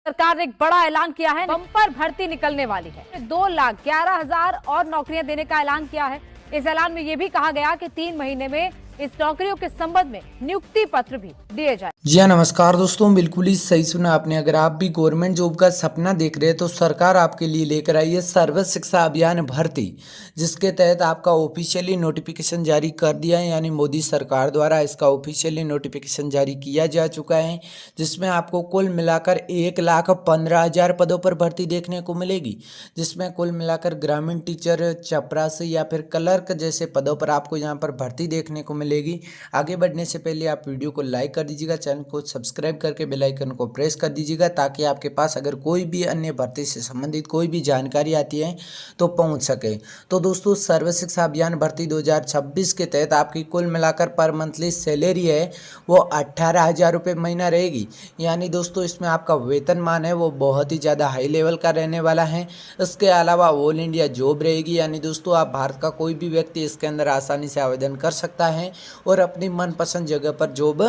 सरकार ने एक बड़ा ऐलान किया है, बम्पर भर्ती निकलने वाली है। 2,11,000 और नौकरियां देने का ऐलान किया है। इस ऐलान में यह भी कहा गया कि 3 महीने में इस नौकरियों के संबंध में नियुक्ति पत्र भी दिए जाए। जी हाँ, नमस्कार दोस्तों, बिल्कुल ही सही सुना आपने। अगर आप भी गवर्नमेंट जॉब का सपना देख रहे हैं तो सरकार आपके लिए लेकर आई है सर्व शिक्षा अभियान भर्ती, जिसके तहत आपका ऑफिशियली नोटिफिकेशन जारी कर दिया है। यानी मोदी सरकार द्वारा इसका ऑफिशियली नोटिफिकेशन जारी किया जा चुका है, जिसमें आपको कुल मिलाकर 1,15,000 पदों पर भर्ती देखने को मिलेगी। जिसमें कुल मिलाकर ग्रामीण टीचर, चपरासी या फिर क्लर्क जैसे पदों पर आपको यहाँ पर भर्ती देखने को मिलेगी। आगे बढ़ने से पहले आप वीडियो को लाइक कर दीजिएगा, चैनल को सब्सक्राइब करके बेल आइकन को प्रेस कर दीजिएगा, ताकि आपके पास अगर कोई भी अन्य भर्ती से संबंधित कोई भी जानकारी आती है तो पहुंच सके। तो दोस्तों, सर्व शिक्षा अभियान भर्ती 2026 के तहत आपकी कुल मिलाकर पर मंथली सैलरी है वो 18,000 रुपये महीना रहेगी। यानी दोस्तों, इसमें आपका वेतनमान है वो बहुत ही ज़्यादा हाई लेवल का रहने वाला है। इसके अलावा ऑल इंडिया जॉब रहेगी। यानी दोस्तों, आप भारत का कोई भी व्यक्ति इसके अंदर आसानी से आवेदन कर सकता है और अपनी मनपसंद जगह पर जॉब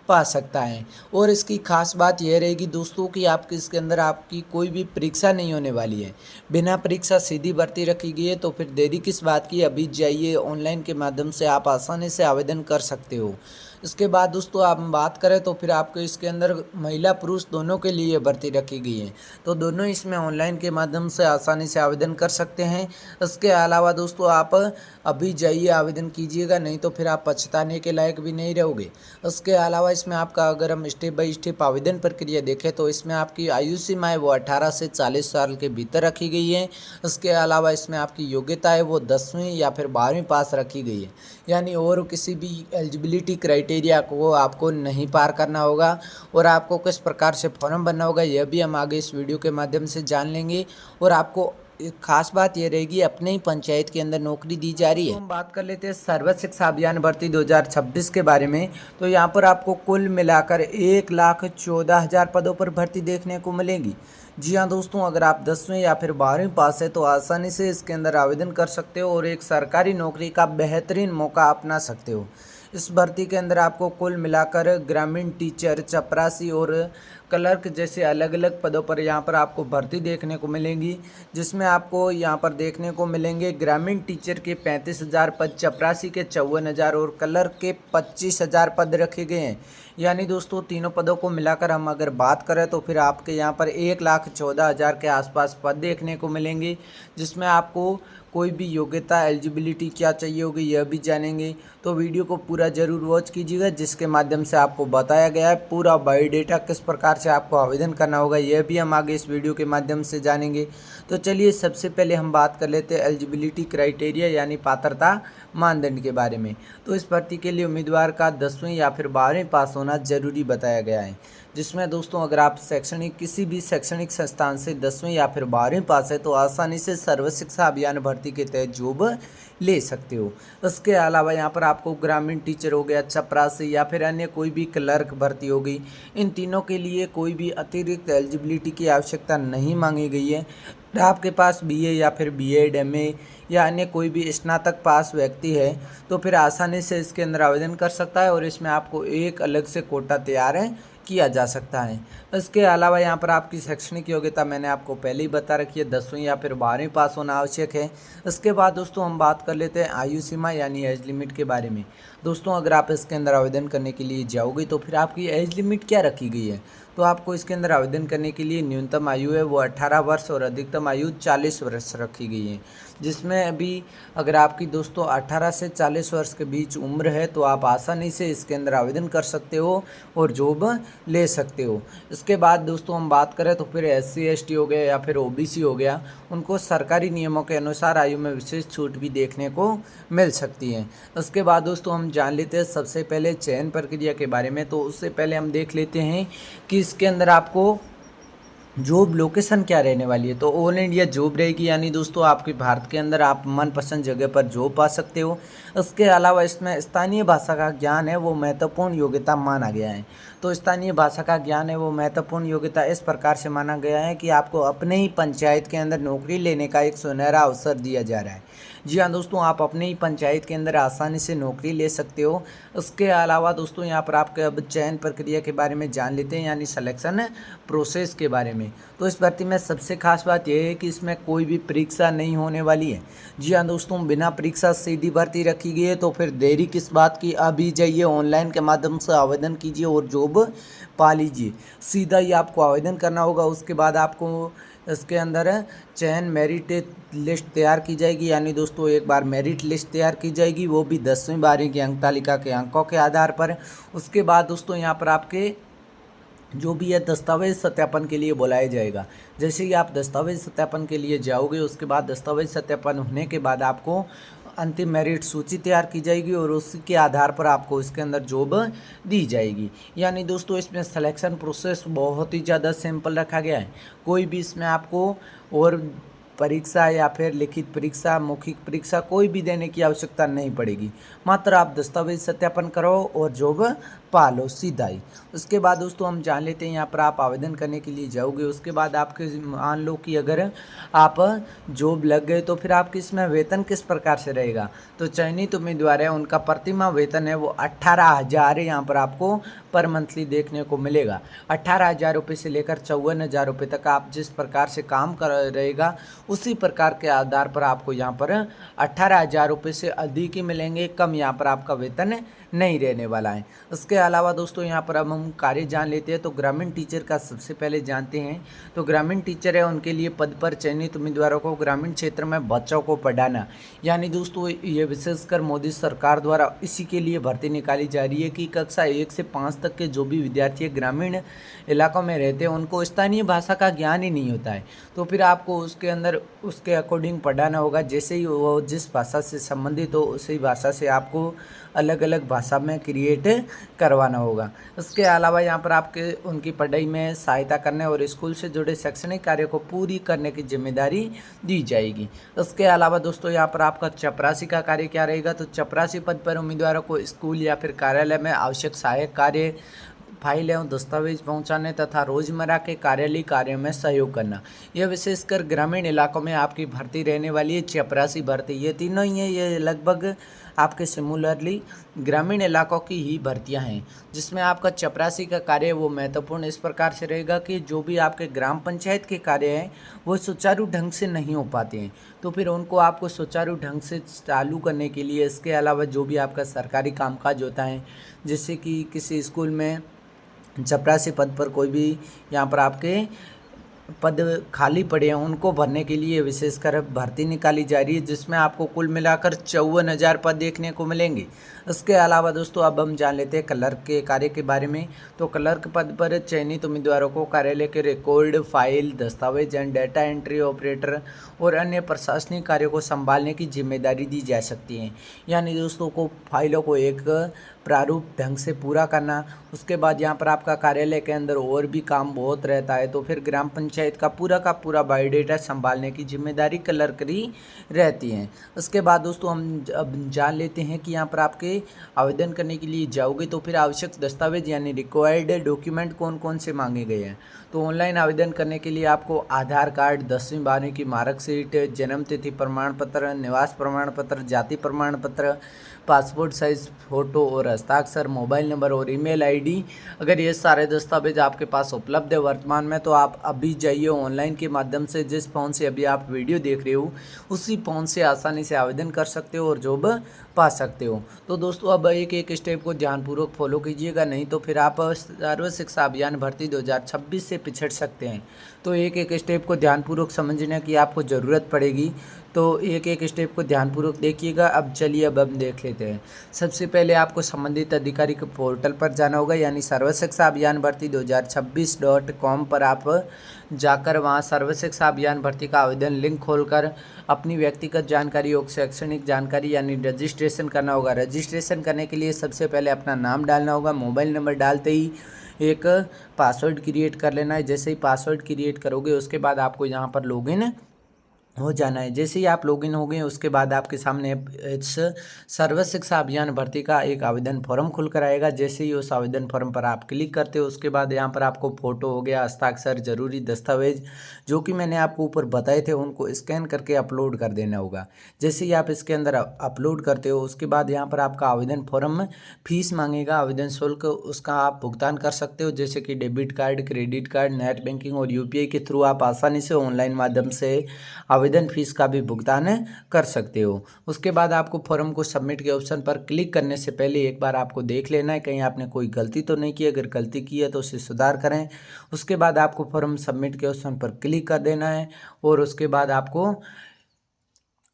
पा सकता है। और इसकी खास बात यह रहेगी दोस्तों कि आपकी इसके अंदर आपकी कोई भी परीक्षा नहीं होने वाली है। बिना परीक्षा सीधी भर्ती रखी गई है। तो फिर देरी किस बात की, अभी जाइए, ऑनलाइन के माध्यम से आप आसानी से आवेदन कर सकते हो। इसके बाद दोस्तों आप बात करें तो फिर आपको इसके अंदर महिला पुरुष दोनों के लिए भर्ती रखी गई है। तो दोनों इसमें ऑनलाइन के माध्यम से आसानी से आवेदन कर सकते हैं। इसके अलावा दोस्तों, आप अभी जाइए आवेदन कीजिएगा, नहीं तो फिर आप पछताने के लायक भी नहीं रहोगे। इसके अलावा इसमें आपका अगर हम स्टेप बाय स्टेप आवेदन प्रक्रिया देखें तो इसमें आपकी आयु सीमा है वो 18 से 40 साल के भीतर रखी गई है। इसके अलावा इसमें आपकी योग्यता है वो 10वीं या फिर 12वीं पास रखी गई है। यानी और किसी भी एलिजिबिलिटी क्राइटेरिया को आपको नहीं पार करना होगा। और आपको किस प्रकार से फॉर्म भरना होगा यह भी हम आगे इस वीडियो के माध्यम से जान लेंगे। और आपको एक खास बात यह रहेगी, अपने ही पंचायत के अंदर नौकरी दी जा रही है। तो हम बात कर लेते हैं सर्व शिक्षा अभियान भर्ती 2026 के बारे में। तो यहाँ पर आपको कुल मिलाकर 1,14,000 पदों पर भर्ती देखने को मिलेगी। जी हाँ दोस्तों, अगर आप 10वीं या फिर 12वीं पास है तो आसानी से इसके अंदर आवेदन कर सकते हो और एक सरकारी नौकरी का बेहतरीन मौका अपना सकते हो। इस भर्ती के अंदर आपको कुल मिलाकर ग्रामीण टीचर, चपरासी और क्लर्क जैसे अलग अलग पदों पर यहाँ पर आपको भर्ती देखने को मिलेंगी। जिसमें आपको यहाँ पर देखने को मिलेंगे ग्रामीण टीचर के 35,000 पद, चपरासी के 54,000 और क्लर्क के 25,000 पद रखे गए हैं। यानी दोस्तों, तीनों पदों को मिलाकर हम अगर बात करें तो फिर आपके यहाँ पर 1,14,000 के आसपास पद देखने को मिलेंगे। जिसमें आपको कोई भी योग्यता, एलिजिबिलिटी क्या चाहिए होगी यह भी जानेंगे। तो वीडियो को पूरा ज़रूर वॉच कीजिएगा, जिसके माध्यम से आपको बताया गया है पूरा बायोडेटा किस प्रकार से आपको आवेदन करना होगा यह भी हम आगे इस वीडियो के माध्यम से जानेंगे। तो चलिए सबसे पहले हम बात कर लेते हैं एलिजिबिलिटी क्राइटेरिया यानी पात्रता मानदंड के बारे में। तो इस भर्ती के लिए उम्मीदवार का 10वीं या फिर 12वीं पास होना जरूरी बताया गया है। जिसमें दोस्तों, अगर आप किसी भी शैक्षणिक संस्थान से 10वीं या फिर 12वीं पास है तो आसानी से सर्व शिक्षा अभियान भर्ती के तहत जॉब ले सकते हो। इसके अलावा यहाँ पर आपको ग्रामीण टीचर हो गया, चपरासी या फिर अन्य कोई भी क्लर्क भर्ती होगी। इन तीनों के लिए कोई भी अतिरिक्त एलिजिबिलिटी की आवश्यकता नहीं मांगी गई है। आपके पास बीए या फिर बीएड, एमए या अन्य कोई भी स्नातक पास व्यक्ति है तो फिर आसानी से इसके अंदर आवेदन कर सकता है और इसमें आपको एक अलग से कोटा तैयार किया जा सकता है। इसके अलावा यहाँ पर आपकी शैक्षणिक योग्यता मैंने आपको पहले ही बता रखी है, 10वीं या फिर 12वीं पास होना आवश्यक है। इसके बाद दोस्तों हम बात कर लेते हैं आयु सीमा यानी एज लिमिट के बारे में। दोस्तों, अगर आप इसके अंदर आवेदन करने के लिए जाओगे तो फिर आपकी एज लिमिट क्या रखी गई है। तो आपको इसके अंदर आवेदन करने के लिए न्यूनतम आयु है वो 18 वर्ष और अधिकतम आयु 40 वर्ष रखी गई है। जिसमें अभी अगर आपकी दोस्तों 18 से 40 वर्ष के बीच उम्र है तो आप आसानी से इसके अंदर आवेदन कर सकते हो और जॉब ले सकते हो। इसके बाद दोस्तों हम बात करें तो फिर SC ST हो गया या फिर OBC हो गया, उनको सरकारी नियमों के अनुसार आयु में विशेष छूट भी देखने को मिल सकती है। इसके बाद दोस्तों हम जान लेते हैं सबसे पहले चयन प्रक्रिया के बारे में। तो उससे पहले हम देख लेते हैं कि इसके अंदर आपको जॉब लोकेशन क्या रहने वाली है। तो ऑल इंडिया जॉब रहेगी। यानी दोस्तों, आपके भारत के अंदर आप मनपसंद जगह पर जॉब पा सकते हो। इसके अलावा इसमें स्थानीय भाषा का ज्ञान है वो महत्वपूर्ण योग्यता माना गया है। तो स्थानीय भाषा का ज्ञान है वो महत्वपूर्ण योग्यता इस प्रकार से माना गया है कि आपको अपने ही पंचायत के अंदर नौकरी लेने का एक सुनहरा अवसर दिया जा रहा है। जी हाँ दोस्तों, आप अपने ही पंचायत के अंदर आसानी से नौकरी ले सकते हो। इसके अलावा दोस्तों यहाँ पर आपके अब चयन प्रक्रिया के बारे में जान लेते हैं यानी सिलेक्शन प्रोसेस के बारे में। में। तो इस भर्ती में सबसे खास बात यह है कि इसमें कोई भी परीक्षा नहीं होने वाली है। जी हाँ दोस्तों, बिना परीक्षा सीधी भर्ती रखी गई है। तो फिर देरी किस बात की, अभी जाइए ऑनलाइन के माध्यम से आवेदन कीजिए और जॉब पा लीजिए। सीधा ही आपको आवेदन करना होगा। उसके बाद आपको इसके अंदर चयन मेरिट लिस्ट तैयार की जाएगी, यानी दोस्तों एक बार मेरिट लिस्ट तैयार की जाएगी, वो भी 10वीं 12वीं की अंक तालिका के अंकों के आधार पर। उसके बाद दोस्तों यहाँ पर आपके जो भी है दस्तावेज सत्यापन के लिए बुलाया जाएगा। जैसे ही आप दस्तावेज सत्यापन के लिए जाओगे, उसके बाद दस्तावेज सत्यापन होने के बाद आपको अंतिम मेरिट सूची तैयार की जाएगी और उसी के आधार पर आपको इसके अंदर जॉब दी जाएगी। यानी दोस्तों इसमें सिलेक्शन प्रोसेस बहुत ही ज़्यादा सिंपल रखा गया है। कोई भी इसमें आपको और परीक्षा या फिर लिखित परीक्षा, मौखिक परीक्षा कोई भी देने की आवश्यकता नहीं पड़ेगी। मात्र आप दस्तावेज सत्यापन करो और जॉब पा लो सीधा ही। उसके बाद दोस्तों हम जान लेते हैं यहाँ पर आप आवेदन करने के लिए जाओगे। उसके बाद आपके मान लो कि अगर आप जॉब लग गए तो फिर आपके इसमें वेतन किस प्रकार से रहेगा। तो चयनित उम्मीदवार है उनका प्रतिमाह वेतन है वो 18,000 यहाँ पर आपको पर मंथली देखने को मिलेगा। 18,000 रुपये से लेकर 54,000 रुपये तक आप जिस प्रकार से काम कर रहेगा उसी प्रकार के आधार पर आपको यहाँ पर 18,000 रुपये से अधिक ही मिलेंगे। कम यहाँ पर आपका वेतन नहीं रहने वाला है। उसके अलावा दोस्तों यहाँ पर अब हम कार्य जान लेते हैं। तो ग्रामीण टीचर का सबसे पहले जानते हैं। तो ग्रामीण टीचर है उनके लिए पद पर चयनित उम्मीदवारों को ग्रामीण क्षेत्र में बच्चों को पढ़ाना, यानी दोस्तों ये विशेषकर मोदी सरकार द्वारा इसी के लिए भर्ती निकाली जा रही है कि कक्षा 1 से 5 तक के जो भी विद्यार्थी ग्रामीण इलाकों में रहते हैं उनको स्थानीय भाषा का ज्ञान ही नहीं होता है। तो फिर आपको उसके अंदर उसके अकॉर्डिंग पढ़ाना होगा। जैसे ही वो जिस भाषा से संबंधित हो उसी भाषा से आपको अलग अलग भाषा में क्रिएट करवाना होगा। उसके अलावा यहाँ पर आपके उनकी पढ़ाई में सहायता करने और स्कूल से जुड़े शैक्षणिक कार्य को पूरी करने की जिम्मेदारी दी जाएगी। उसके अलावा दोस्तों यहाँ पर आपका चपरासी का कार्य क्या रहेगा। तो चपरासी पद पर उम्मीदवारों को स्कूल या फिर कार्यालय में आवश्यक सहायक कार्य, फाइल एवं दस्तावेज पहुंचाने तथा रोजमर्रा के कार्यालयीय कार्यों में सहयोग करना। यह विशेषकर ग्रामीण इलाकों में आपकी भर्ती रहने वाली है। चपरासी भर्ती ये तीनों ही है, ये लगभग आपके सिमुलरली ग्रामीण इलाकों की ही भर्तियां हैं, जिसमें आपका चपरासी का कार्य वो महत्वपूर्ण इस प्रकार से रहेगा कि जो भी आपके ग्राम पंचायत के कार्य हैं वो सुचारू ढंग से नहीं हो पाते हैं, तो फिर उनको आपको सुचारू ढंग से चालू करने के लिए, इसके अलावा जो भी आपका सरकारी कामकाज होता है, जैसे कि किसी स्कूल में चपरासी पद पर कोई भी यहाँ पर आपके पद खाली पड़े हैं उनको भरने के लिए विशेषकर भर्ती निकाली जा रही है, जिसमें आपको कुल मिलाकर 54,000 पद देखने को मिलेंगे। इसके अलावा दोस्तों अब हम जान लेते हैं क्लर्क के कार्य के बारे में। तो क्लर्क पद पर चयनित उम्मीदवारों को कार्यालय के रिकॉर्ड, फाइल, दस्तावेज एंड डाटा एंट्री ऑपरेटर और अन्य प्रशासनिक कार्यों को संभालने की जिम्मेदारी दी जा सकती है। यानी दोस्तों को फाइलों को एक प्रारूप ढंग से पूरा करना। उसके बाद यहाँ पर आपका कार्यालय के अंदर और भी काम बहुत रहता है, तो फिर ग्राम पंचायत का पूरा बायोडेटा संभालने की जिम्मेदारी क्लर्क की रहती है। उसके बाद दोस्तों हम अब जान लेते हैं कि यहाँ पर आपके आवेदन करने के लिए जाओगे तो फिर आवश्यक दस्तावेज यानी रिक्वायर्ड डॉक्यूमेंट कौन कौन से मांगे गए हैं। तो ऑनलाइन आवेदन करने के लिए आपको आधार कार्ड, 10वीं 12वीं की मार्कशीट, जन्म तिथि प्रमाण पत्र, निवास प्रमाण पत्र, जाति प्रमाण पत्र, पासपोर्ट साइज फ़ोटो और हस्ताक्षर, मोबाइल नंबर और ईमेल आईडी, अगर ये सारे दस्तावेज आपके पास उपलब्ध है वर्तमान में, तो आप अभी जाइए ऑनलाइन के माध्यम से जिस फ़ोन से अभी आप वीडियो देख रहे हो उसी फ़ोन से आसानी से आवेदन कर सकते हो और जॉब पा सकते हो। तो दोस्तों अब एक एक स्टेप को ध्यानपूर्वक फॉलो कीजिएगा, नहीं तो फिर आप सर्व शिक्षा अभियान भर्ती 2026 से पिछड़ सकते हैं। तो एक एक स्टेप को ध्यानपूर्वक समझने की आपको ज़रूरत पड़ेगी, तो एक एक स्टेप को ध्यानपूर्वक देखिएगा। अब चलिए अब हम देख लेते हैं। सबसे पहले आपको संबंधित अधिकारी के पोर्टल पर जाना होगा, यानी सर्व शिक्षा अभियान भर्ती 2026.com पर आप जाकर वहां सर्व शिक्षा अभियान भर्ती का आवेदन लिंक खोलकर अपनी व्यक्तिगत जानकारी और शैक्षणिक जानकारी यानी रजिस्ट्रेशन करना होगा। रजिस्ट्रेशन करने के लिए सबसे पहले अपना नाम डालना होगा। मोबाइल नंबर डालते ही एक पासवर्ड क्रिएट कर लेना है। जैसे ही पासवर्ड क्रिएट करोगे उसके बाद आपको यहाँ पर लॉगिन हो जाना है। जैसे ही आप लॉगिन हो गए उसके बाद आपके सामने इस सर्व शिक्षा अभियान भर्ती का एक आवेदन फॉर्म खुल कर आएगा। जैसे ही उस आवेदन फॉर्म पर आप क्लिक करते हो उसके बाद यहाँ पर आपको फ़ोटो हो गया, हस्ताक्षर, जरूरी दस्तावेज जो कि मैंने आपको ऊपर बताए थे उनको स्कैन करके अपलोड कर देना होगा। जैसे ही आप इसके अंदर अपलोड करते हो उसके बाद यहाँ पर आपका आवेदन फॉर्म में फीस मांगेगा, आवेदन शुल्क उसका आप भुगतान कर सकते हो, जैसे कि debit card, credit card, net banking और यूपीआई के थ्रू आप आसानी से ऑनलाइन माध्यम से आवेदन फीस का भी भुगतान कर सकते हो। उसके बाद आपको फॉर्म को सबमिट के ऑप्शन पर क्लिक करने से पहले एक बार आपको देख लेना है कहीं आपने कोई गलती तो नहीं की। अगर गलती की है तो उसे सुधार करें। उसके बाद आपको फॉर्म सबमिट के ऑप्शन पर क्लिक कर देना है और उसके बाद आपको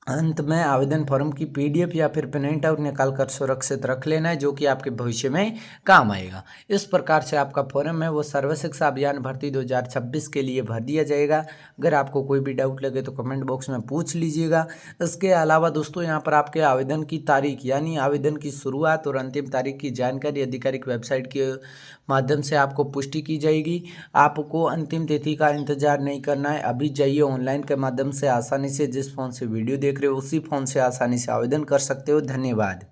अंत में आवेदन फॉर्म की पीडीएफ या फिर प्रिंट आउट निकाल कर सुरक्षित रख लेना है, जो कि आपके भविष्य में काम आएगा। इस प्रकार से आपका फॉर्म है वो सर्व शिक्षा अभियान भर्ती 2026 के लिए भर दिया जाएगा। अगर आपको कोई भी डाउट लगे तो कमेंट बॉक्स में पूछ लीजिएगा। इसके अलावा दोस्तों यहाँ पर आपके आवेदन की तारीख यानी आवेदन की शुरुआत और अंतिम तारीख की जानकारी आधिकारिक वेबसाइट के माध्यम से आपको पुष्टि की जाएगी। आपको अंतिम तिथि का इंतजार नहीं करना है, अभी जाइए ऑनलाइन के माध्यम से आसानी से जिस फोन से वीडियो देख रहे हो उसी फोन से आसानी से आवेदन कर सकते हो। धन्यवाद।